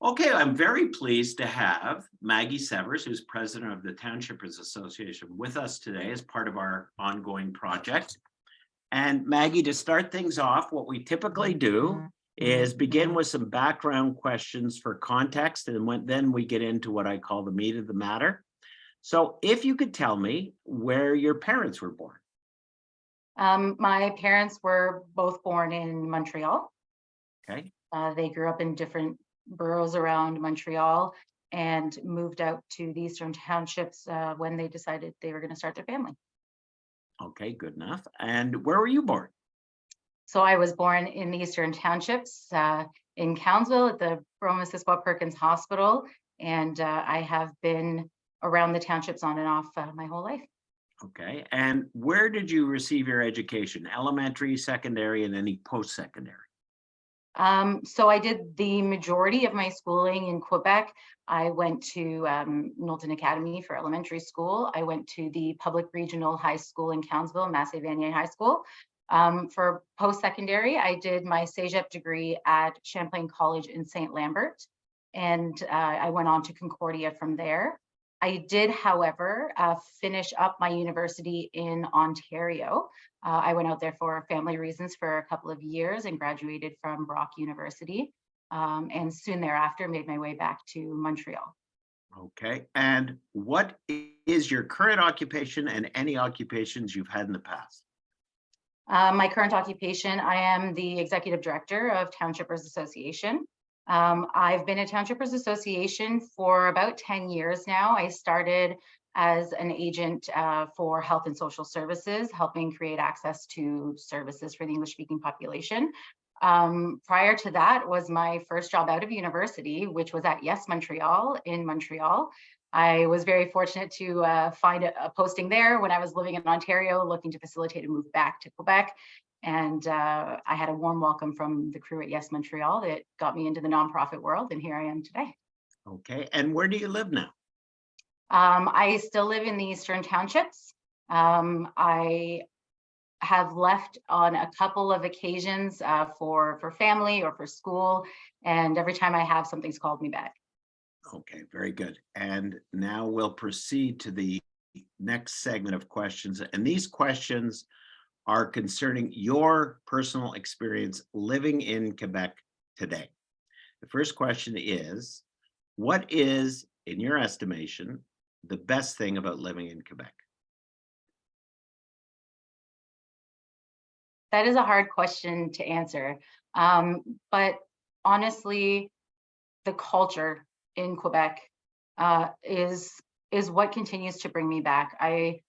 Okay, I'm very pleased to have Maggie Severs, who's president of the Townshippers Association, with us today as part of our ongoing project. And Maggie, to start things off, what we typically do is begin with some background questions for context, and then we get into what I call the meat of the matter. So if you could tell me where your parents were born. My parents were both born in Montreal. Okay. They grew up in different boroughs around Montreal and moved out to the Eastern Townships when they decided they were going to start their family. Okay, good enough. And where were you born? So I was born in the Eastern Townships in Cowansville at the Brome-Missisquoi Perkins Hospital, and I have been around the townships on and off my whole life. Okay. And where did you receive your education? Elementary, secondary, and any post-secondary? So I did the majority of my schooling in Quebec. I went to Knowlton Academy for elementary school. I went to the public regional high school in Cowansville, Massey Vanier High School. For post-secondary, I did my CEGEP degree at Champlain College in St. Lambert, and I went on to Concordia from there. I did, however, finish up my university in Ontario. I went out there for family reasons for a couple of years and graduated from Brock University, and soon thereafter made my way back to Montreal. Okay. And what is your current occupation and any occupations you've had in the past? My current occupation, I am the executive director of Townshippers Association. I've been at Townshippers Association for about 10 years now. I started as an agent for health and social services, helping create access to services for the English-speaking population. Prior to that was my first job out of university, which was at Yes Montreal in Montreal. I was very fortunate to find a posting there when I was living in Ontario, looking to facilitate a move back to Quebec. And I had a warm welcome from the crew at Yes Montreal that got me into the nonprofit world, and here I am today. Okay. And where do you live now? I still live in the Eastern Townships. I have left on a couple of occasions for family or for school, and every time I have, something's called me back. Okay, very good. And now we'll proceed to the next segment of questions. And these questions are concerning your personal experience living in Quebec today. The first question is, what is, in your estimation, the best thing about living in Quebec? That is a hard question to answer. But honestly, the culture in Quebec is what continues to bring me back. I,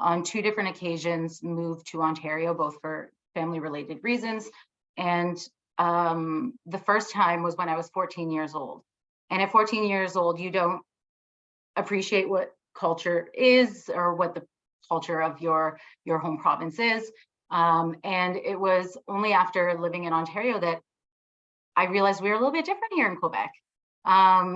on two different occasions, moved to Ontario, both for family-related reasons. And the first time was when I was 14 years old. And at 14 years old, you don't appreciate what culture is or what the culture of your home province is. And it was only after living in Ontario that I realized we were a little bit different here in Quebec.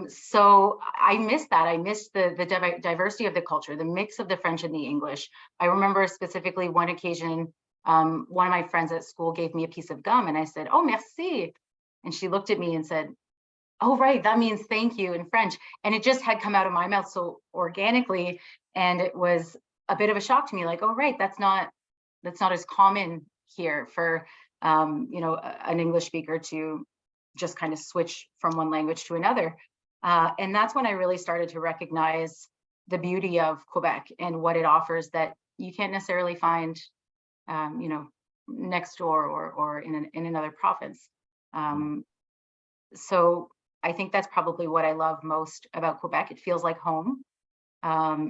So I missed that. I missed the diversity of the culture, the mix of the French and the English. I remember specifically one occasion, one of my friends at school gave me a piece of gum and I said, "Oh, merci." And she looked at me and said, "Oh, right, that means thank you in French." And it just had come out of my mouth so organically. And it was a bit of a shock to me, like, oh, right, that's not as common here for, an English speaker to just kind of switch from one language to another. And that's when I really started to recognize the beauty of Quebec and what it offers that you can't necessarily find, next door or in another province. So I think that's probably what I love most about Quebec. It feels like home.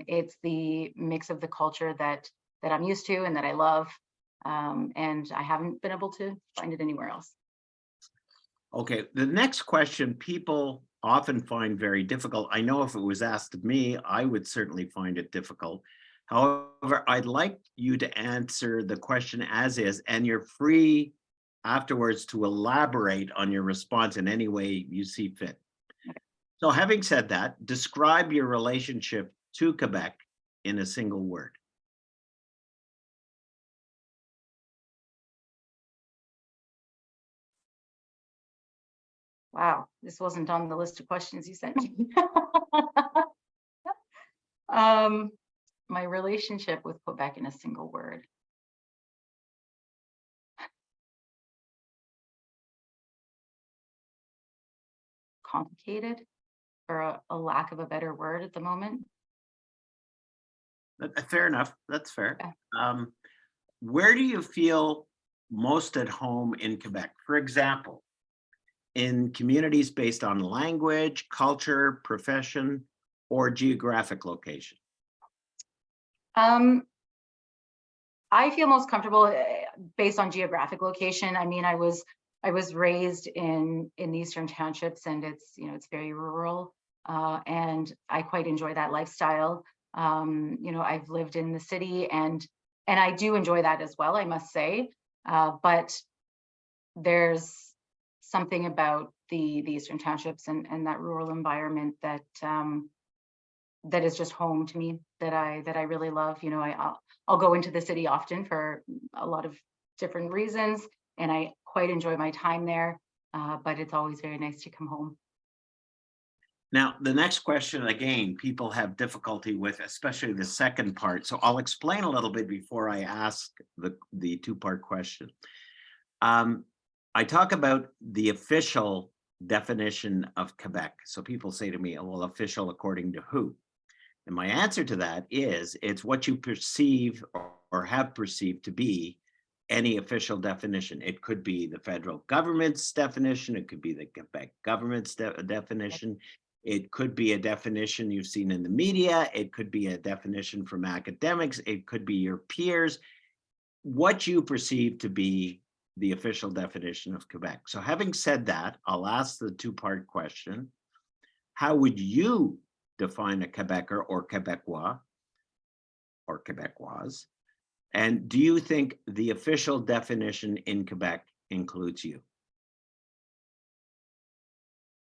It's the mix of the culture that I'm used to and that I love. And I haven't been able to find it anywhere else. Okay, the next question people often find very difficult. I know if it was asked of me, I would certainly find it difficult. However, I'd like you to answer the question as is, and you're free afterwards to elaborate on your response in any way you see fit. So having said that, describe your relationship to Quebec in a single word. Wow, this wasn't on the list of questions you sent me. Um, my relationship with Quebec in a single word. Complicated, for a lack of a better word at the moment. Fair enough. That's fair. Yeah. Um, where do you feel most at home in Quebec? For example, in communities based on language, culture, profession, or geographic location? Um, I feel most comfortable based on geographic location. I mean, I was raised in the Eastern Townships, and it's, you know, it's very rural, and I quite enjoy that lifestyle. You know, I've lived in the city, and I do enjoy that as well, I must say. But there's something about the Eastern Townships and that rural environment that that is just home to me, that I really love. You know, I'll go into the city often for a lot of different reasons, and I quite enjoy my time there. But it's always very nice to come home. Now, the next question, again, people have difficulty with, especially the second part. So I'll explain a little bit before I ask the two-part question. Um, I talk about the official definition of Quebec. So people say to me, "Oh, well, official according to who?" And my answer to that is it's what you perceive or have perceived to be any official definition. It could be the federal government's definition, it could be the Quebec government's definition, it could be a definition you've seen in the media, it could be a definition from academics, it could be your peers, what you perceive to be the official definition of Quebec. So having said that, I'll ask the two-part question. How would you define a Quebecer or Quebecois or Quebecoise? And do you think the official definition in Quebec includes you?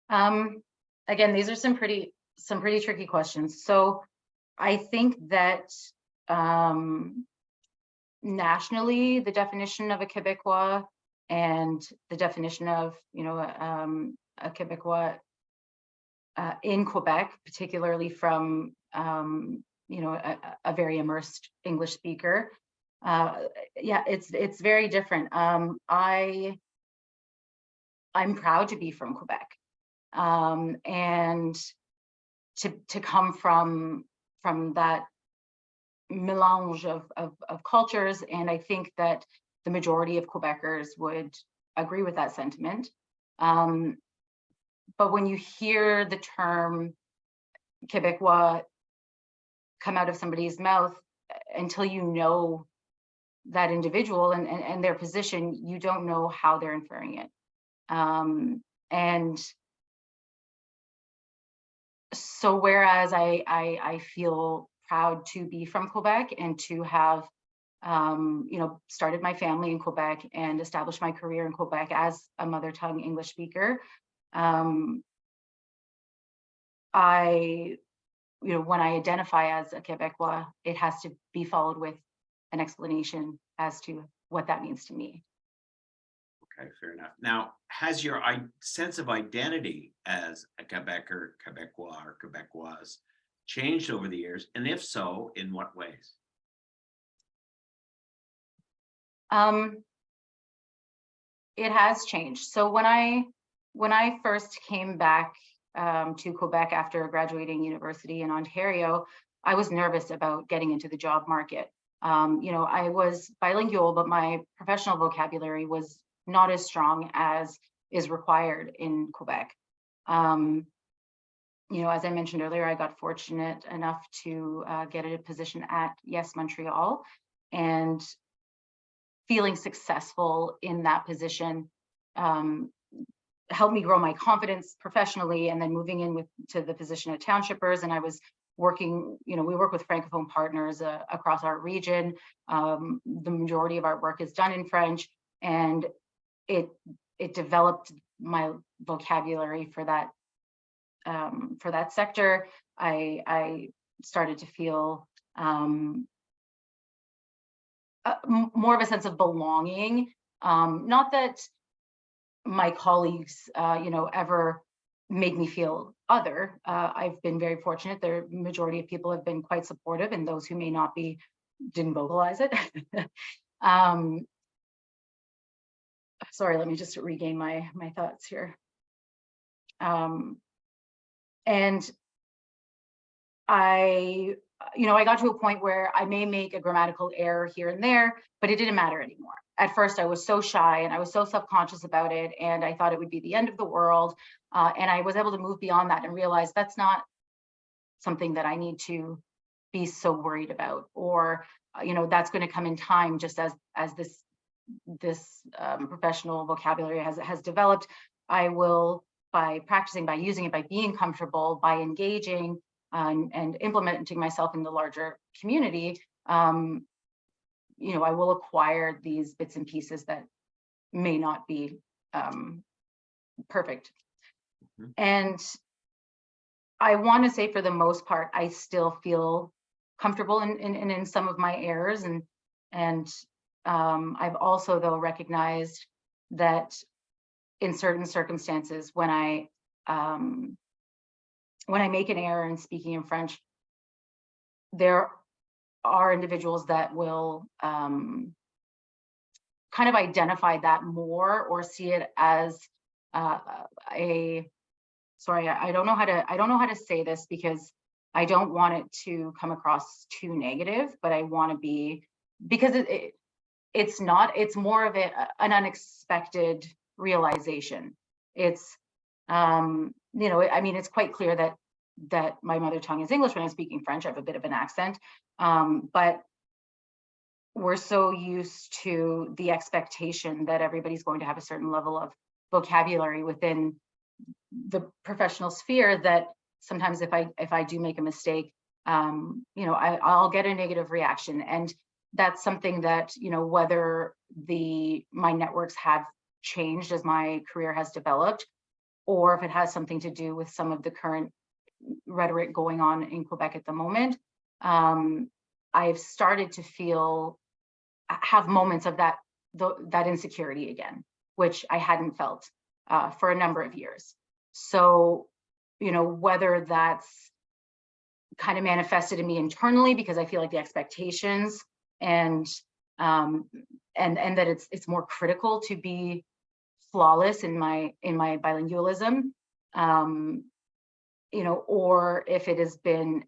Um, Again, these are some pretty tricky questions. So I think that um, nationally, the definition of a Quebecois and the definition of, you know, a Quebecois in Quebec, particularly from you know, a very immersed English speaker. Yeah, it's very different. I'm proud to be from Quebec, and to come from that melange of cultures, and I think that the majority of Quebecers would agree with that sentiment. Um, but when you hear the term Quebecois come out of somebody's mouth, until you know that individual and their position, you don't know how they're inferring it. And so whereas I feel proud to be from Quebec and to have you know, started my family in Quebec and established my career in Quebec as a mother tongue English speaker, I, you know, when I identify as a Quebecois, it has to be followed with an explanation as to what that means to me. Okay, fair enough. Now, has your sense of identity as a Quebecer, Quebecois, or Quebecoise changed over the years? And if so, in what ways? Um, it has changed. So when I first came back to Quebec after graduating university in Ontario, I was nervous about getting into the job market. You know, I was bilingual, but my professional vocabulary was not as strong as is required in Quebec. Um, you know, as I mentioned earlier, I got fortunate enough to get a position at Yes Montreal, and feeling successful in that position um, helped me grow my confidence professionally. And then moving in with to the position at Townshippers, and I was working, you know, we work with Francophone partners across our region. The majority of our work is done in French, and it it developed my vocabulary for that sector. I started to feel more of a sense of belonging. Not that my colleagues, ever make me feel other. I've been very fortunate. The majority of people have been quite supportive, and those who may not be didn't vocalize it. um, Sorry, let me just regain my thoughts here. Um, and I got to a point where I may make a grammatical error here and there, but it didn't matter anymore. At first, I was so shy and I was so self-conscious about it, and I thought it would be the end of the world. And I was able to move beyond that and realize that's not something that I need to be so worried about, or that's going to come in time, just as this professional vocabulary has developed. I will, by practicing, by using it, by being comfortable, by engaging and implementing myself in the larger community, I will acquire these bits and pieces that may not be perfect. Mhm. And I want to say, for the most part, I still feel comfortable in some of my errors, and I've also, though, recognized that in certain circumstances, when I make an error in speaking in French, there are individuals that will kind of identify that more, or see it as a sorry, I don't know how to say this, because I don't want it to come across too negative, but I want to be, because it's not, it's more of an unexpected realization. It's it's quite clear that my mother tongue is English. When I'm speaking French, I have a bit of an accent, but we're so used to the expectation that everybody's going to have a certain level of vocabulary within the professional sphere, that sometimes if I do make a mistake, I'll get a negative reaction. And that's something that, whether my networks have changed as my career has developed, or if it has something to do with some of the current rhetoric going on in Quebec at the moment, I've started to have moments of that insecurity again, which I hadn't felt for a number of years. So, whether that's kind of manifested in me internally, because I feel like the expectations and that it's more critical to be flawless in my bilingualism, or if it has been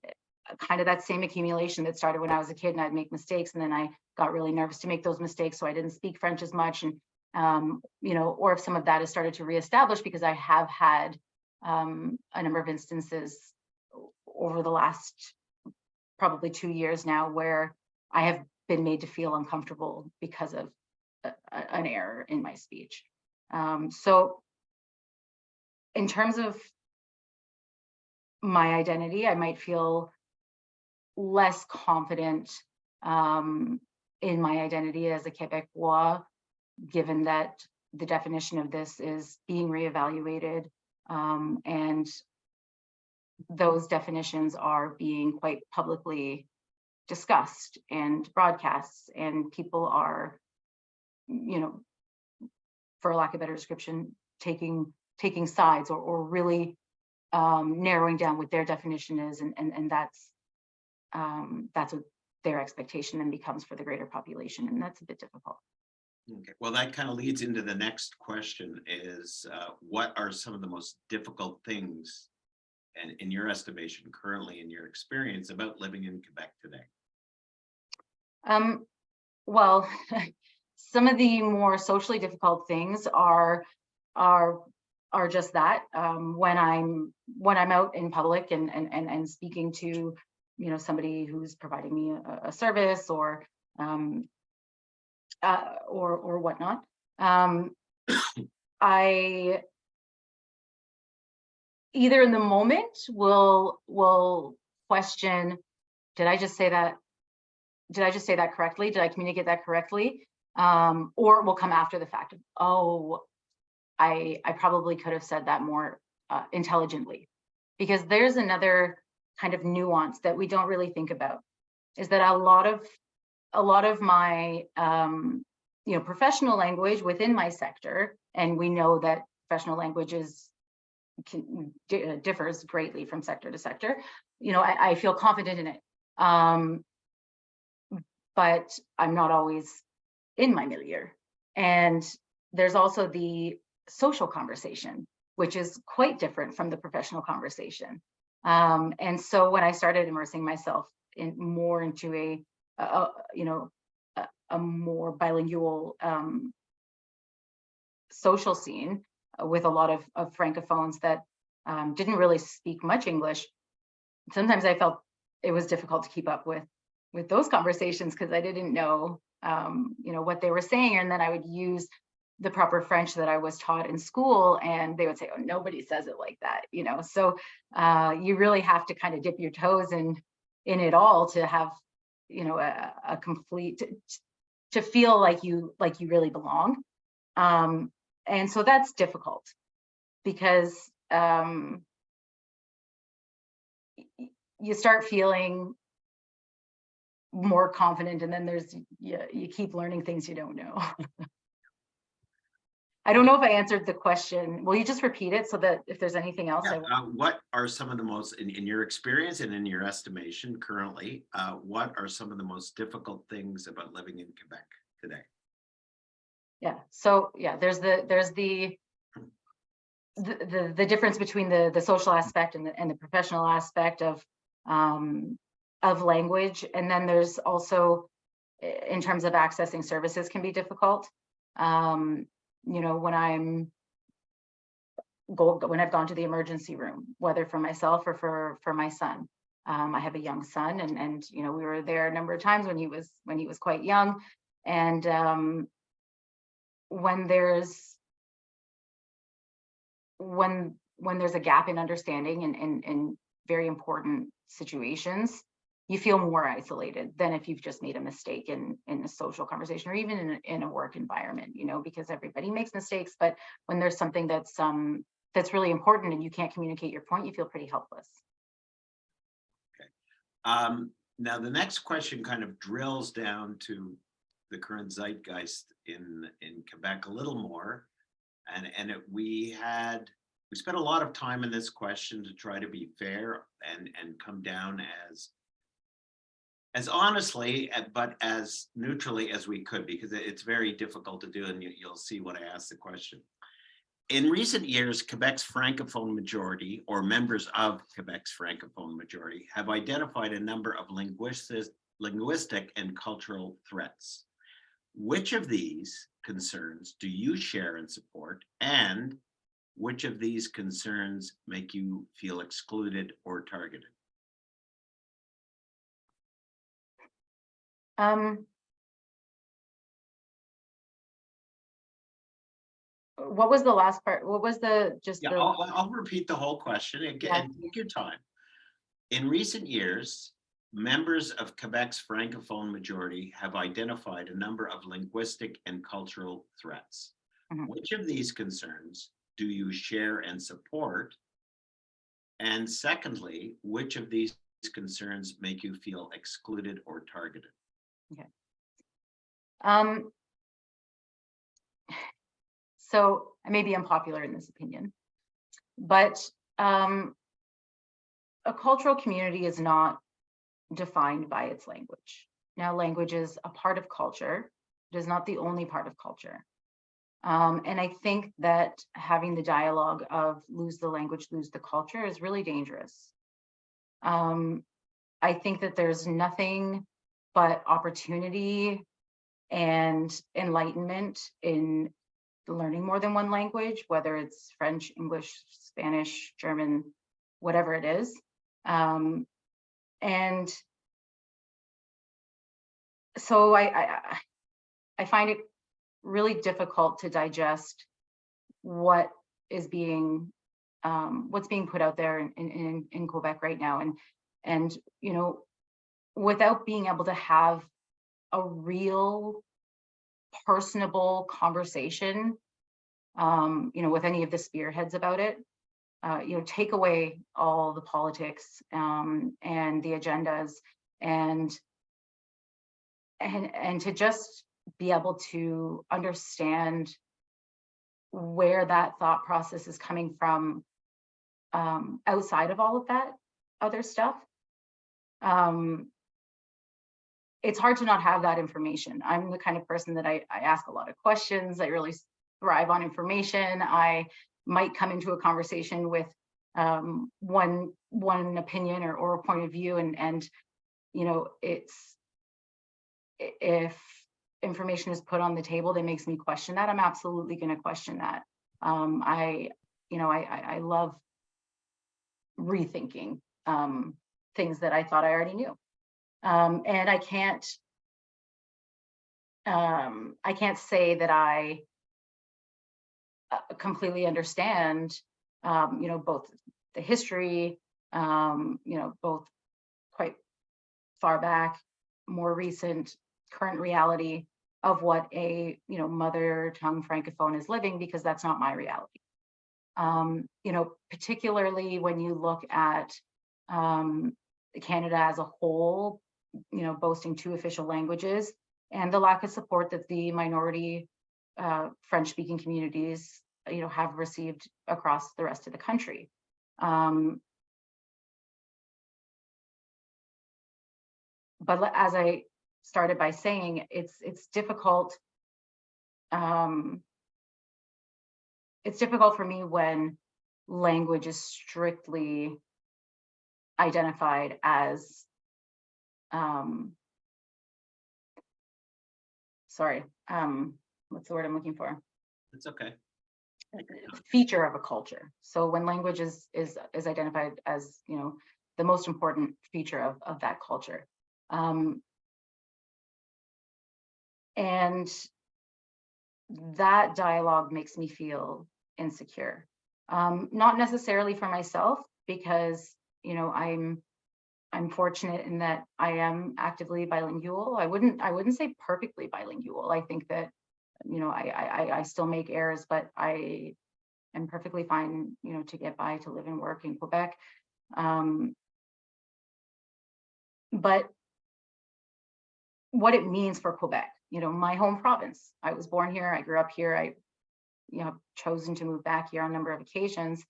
kind of that same accumulation that started when I was a kid and I'd make mistakes, and then I got really nervous to make those mistakes, so I didn't speak French as much. And or if some of that has started to reestablish, because I have had a number of instances over the last probably 2 years now where I have been made to feel uncomfortable because of an error in my speech. So in terms of my identity, I might feel less confident in my identity as a Quebecois, given that the definition of this is being reevaluated, and those definitions are being quite publicly discussed and broadcast, and people are, for a lack of a better description, taking sides, or really narrowing down what their definition is, and that's what their expectation then becomes for the greater population, and that's a bit difficult. Okay, well, that kind of leads into the next question is, what are some of the most difficult things, and in your estimation, currently in your experience, about living in Quebec today? Well, some of the more socially difficult things are just that. When I'm out in public and speaking to somebody who's providing me a service, or whatnot, I either in the moment will question, did I just say that correctly? Did I communicate that correctly? Or it will come after the fact of, oh, I probably could have said that more intelligently. Because there's another kind of nuance that we don't really think about, is that a lot of my professional language within my sector And we know that professional languages differs greatly from sector to sector. I feel confident in it. But I'm not always in my milieu. And there's also the social conversation, which is quite different from the professional conversation. And so when I started immersing myself into a more bilingual social scene with a lot of francophones that didn't really speak much English, sometimes I felt it was difficult to keep up with those conversations because I didn't know what they were saying, and then I would use the proper French that I was taught in school, and they would say, "Oh, nobody says it like that," So you really have to kind of dip your toes in it all to have a complete to feel like you really belong. And so that's difficult because you start feeling more confident, and then you keep learning things you don't know. I don't know if I answered the question. Will you just repeat it so that if there's anything else I want? What are some of the most, in your experience and in your estimation currently, what are some of the most difficult things about living in Quebec today? Yeah. So yeah, there's the difference between the social aspect and the professional aspect of language, and then there's also in terms of accessing services can be difficult. When I've gone to the emergency room, whether for myself or for my son. I have a young son, and we were there a number of times when he was quite young, and when there's a gap in understanding in very important situations, you feel more isolated than if you've just made a mistake in a social conversation or even in a work environment, because everybody makes mistakes. But when there's something that's really important and you can't communicate your point, you feel pretty helpless. Okay. Now, the next question kind of drills down to the current zeitgeist in Quebec a little more. And we spent a lot of time in this question to try to be fair and come down as honestly, but as neutrally as we could, because it's very difficult to do, and you'll see when I ask the question. In recent years, Quebec's Francophone majority, or members of Quebec's Francophone majority, have identified a number of linguistic and cultural threats. Which of these concerns do you share and support, and which of these concerns make you feel excluded or targeted? What was the last part? What was I'll repeat the whole question again. Take your time. In recent years, members of Quebec's Francophone majority have identified a number of linguistic and cultural threats. Mhm. Which of these concerns do you share and support? And secondly, which of these concerns make you feel excluded or targeted? Okay. So I may be unpopular in this opinion, but a cultural community is not defined by its language. Now, language is a part of culture. It is not the only part of culture. And I think that having the dialogue of lose the language, lose the culture is really dangerous. I think that there's nothing but opportunity and enlightenment in learning more than one language, whether it's French, English, Spanish, German, whatever it is. And so I find it really difficult to digest what's being put out there in Quebec right now, and without being able to have a real personable conversation, with any of the spearheads about it. Take away all the politics and the agendas, and to just be able to understand where that thought process is coming from, outside of all of that other stuff. Um, it's hard to not have that information. I'm the kind of person that I ask a lot of questions. I really thrive on information. I might come into a conversation with one opinion or a point of view, and it's, if information is put on the table that makes me question that, I'm absolutely going to question that. I love rethinking things that I thought I already knew. And I can't say that I completely understand, both the history, both quite far back, more recent, current reality of what a mother tongue francophone is living, because that's not my reality. Particularly when you look at Canada as a whole, boasting 2 official languages, and the lack of support that the minority French-speaking communities, have received across the rest of the country. But as I started by saying, it's difficult. It's difficult for me when language is strictly identified as, what's the word I'm looking for? It's okay. Feature of a culture. So when language is identified as, the most important feature of that culture. And that dialogue makes me feel insecure. Not necessarily for myself, because, I'm fortunate in that I am actively bilingual. I wouldn't say perfectly bilingual. I think that, I still make errors, but I am perfectly fine, to get by, to live and work in Quebec. But what it means for Quebec, my home province. I was born here, I grew up here, I, chosen to move back here on a number of occasions.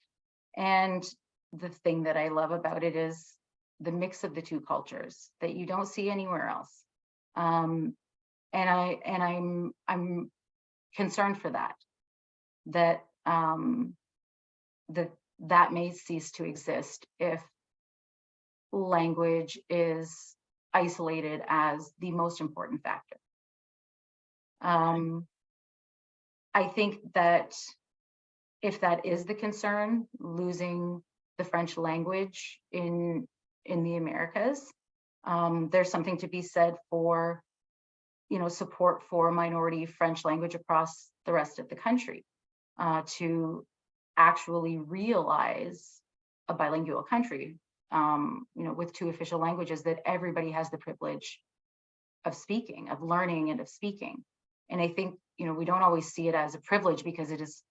And the thing that I love about it is the mix of the 2 cultures that you don't see anywhere else. And I'm concerned for that may cease to exist if language is isolated as the most important factor. I think that if that is the concern, losing the French language in the Americas, there's something to be said for, support for minority French language across the rest of the country, to actually realize a bilingual country, with 2 official languages that everybody has the privilege of speaking, of learning, and of speaking. And I think, we don't always see it as a privilege because it is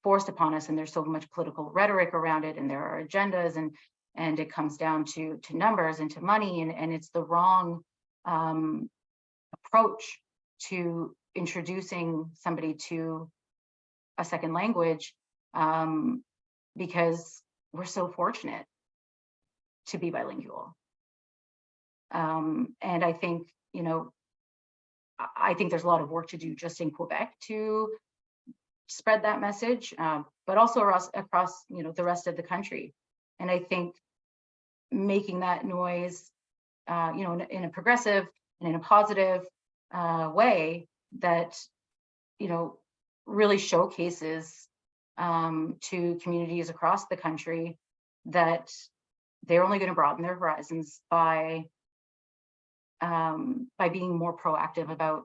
forced upon us, and there's so much political rhetoric around it, and there are agendas, and it comes down to numbers and to money, and it's the wrong approach to introducing somebody to a second language, because we're so fortunate to be bilingual. And I think, I think there's a lot of work to do just in Quebec to spread that message, but also across the rest of the country. And I think making that noise, in a progressive and in a positive way that, really showcases to communities across the country that they're only going to broaden their horizons by being more proactive about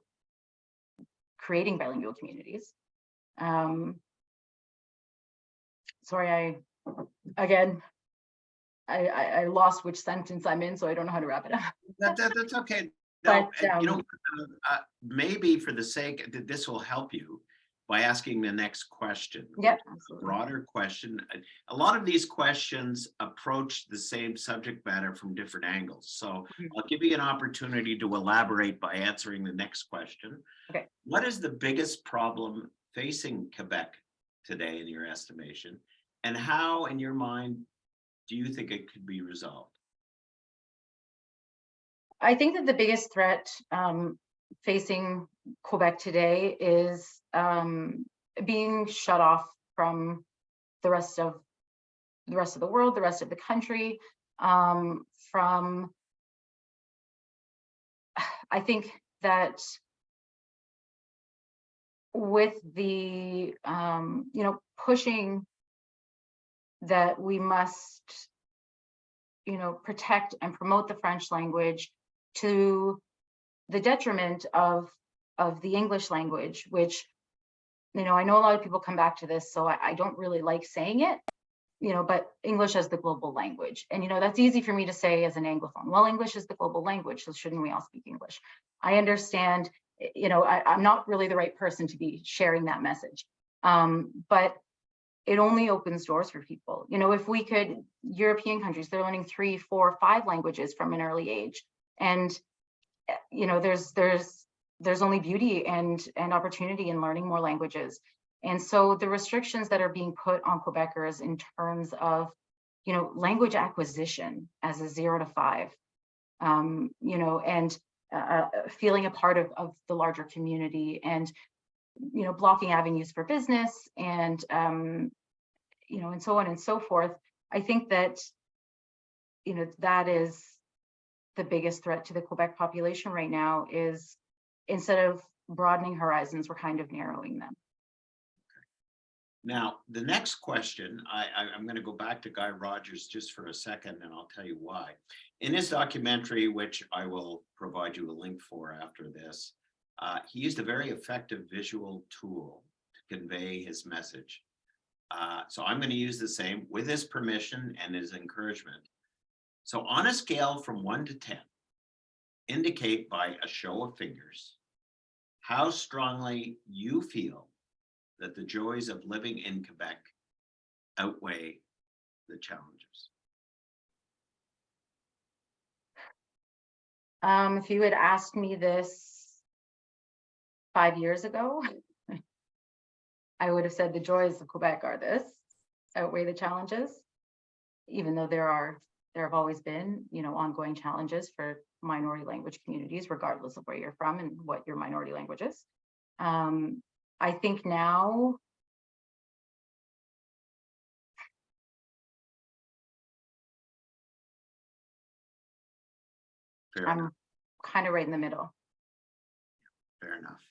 creating bilingual communities. Sorry, I lost which sentence I'm in, so I don't know how to wrap it up. That's okay. No, But maybe for the sake that this will help you by asking the next question. Yeah, A absolutely. broader question. A lot of these questions approach the same subject matter from different angles. So I'll give you an opportunity to elaborate by answering the next question. Okay. What is the biggest problem facing Quebec today in your estimation? And how, in your mind, do you think it could be resolved? I think that the biggest threat facing Quebec today is being shut off from the rest of the world, the rest of the country. From I think that with the pushing that we must protect and promote the French language to the detriment of the English language, which I know a lot of people come back to this, so I don't really like saying it, but English as the global language. And that's easy for me to say as an Anglophone. Well, English is the global language, so shouldn't we all speak English? I understand, I'm not really the right person to be sharing that message. But it only opens doors for people. If we could, European countries, they're learning 3, 4, 5 languages from an early age. And there's only beauty and opportunity in learning more languages. And so the restrictions that are being put on Quebecers in terms of language acquisition as a 0 to 5, and feeling a part of the larger community, and blocking avenues for business, and and so on and so forth. I think that that is the biggest threat to the Quebec population right now, is instead of broadening horizons, we're kind of narrowing them. Now, the next question, I'm going to go back to Guy Rogers just for a second, and I'll tell you why. In his documentary, which I will provide you a link for after this, he used a very effective visual tool to convey his message. So I'm going to use the same with his permission and his encouragement. So on a scale from 1 to 10, indicate by a show of fingers how strongly you feel that the joys of living in Quebec outweigh the challenges. If you had asked me this 5 years ago, I would have said the joys of Quebec are this, outweigh the challenges, even though there have always been, ongoing challenges for minority language communities, regardless of where you're from and what your minority language is. I think now I'm kind of right in the middle. Fair enough.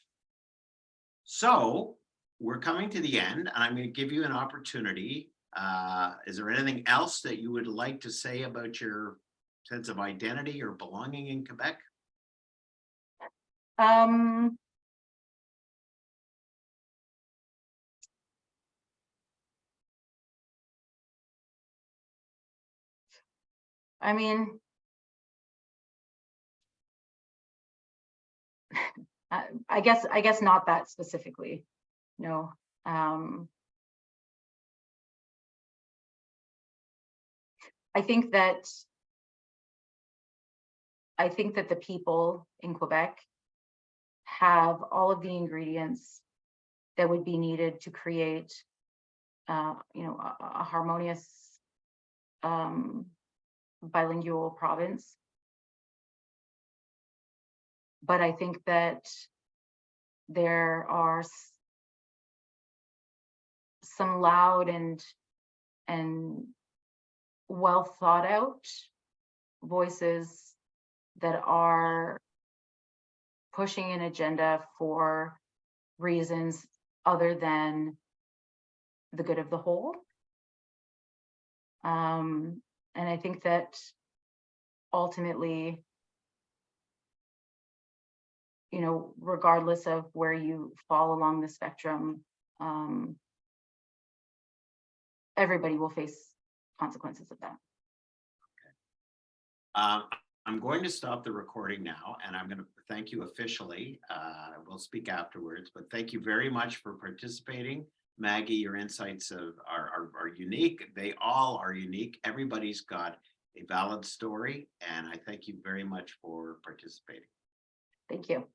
So we're coming to the end, and I'm going to give you an opportunity. Is there anything else that you would like to say about your sense of identity or belonging in Quebec? I mean, I guess not that specifically. No. I think that the people in Quebec have all of the ingredients that would be needed to create, a harmonious bilingual province. But I think that there are some loud and well thought out voices that are pushing an agenda for reasons other than the good of the whole. And I think that ultimately, regardless of where you fall along the spectrum, everybody will face consequences of that. Okay. I'm going to stop the recording now, and I'm going to thank you officially. We'll speak afterwards, but thank you very much for participating. Maggie, your insights are unique. They all are unique. Everybody's got a valid story, and I thank you very much for participating. Thank you.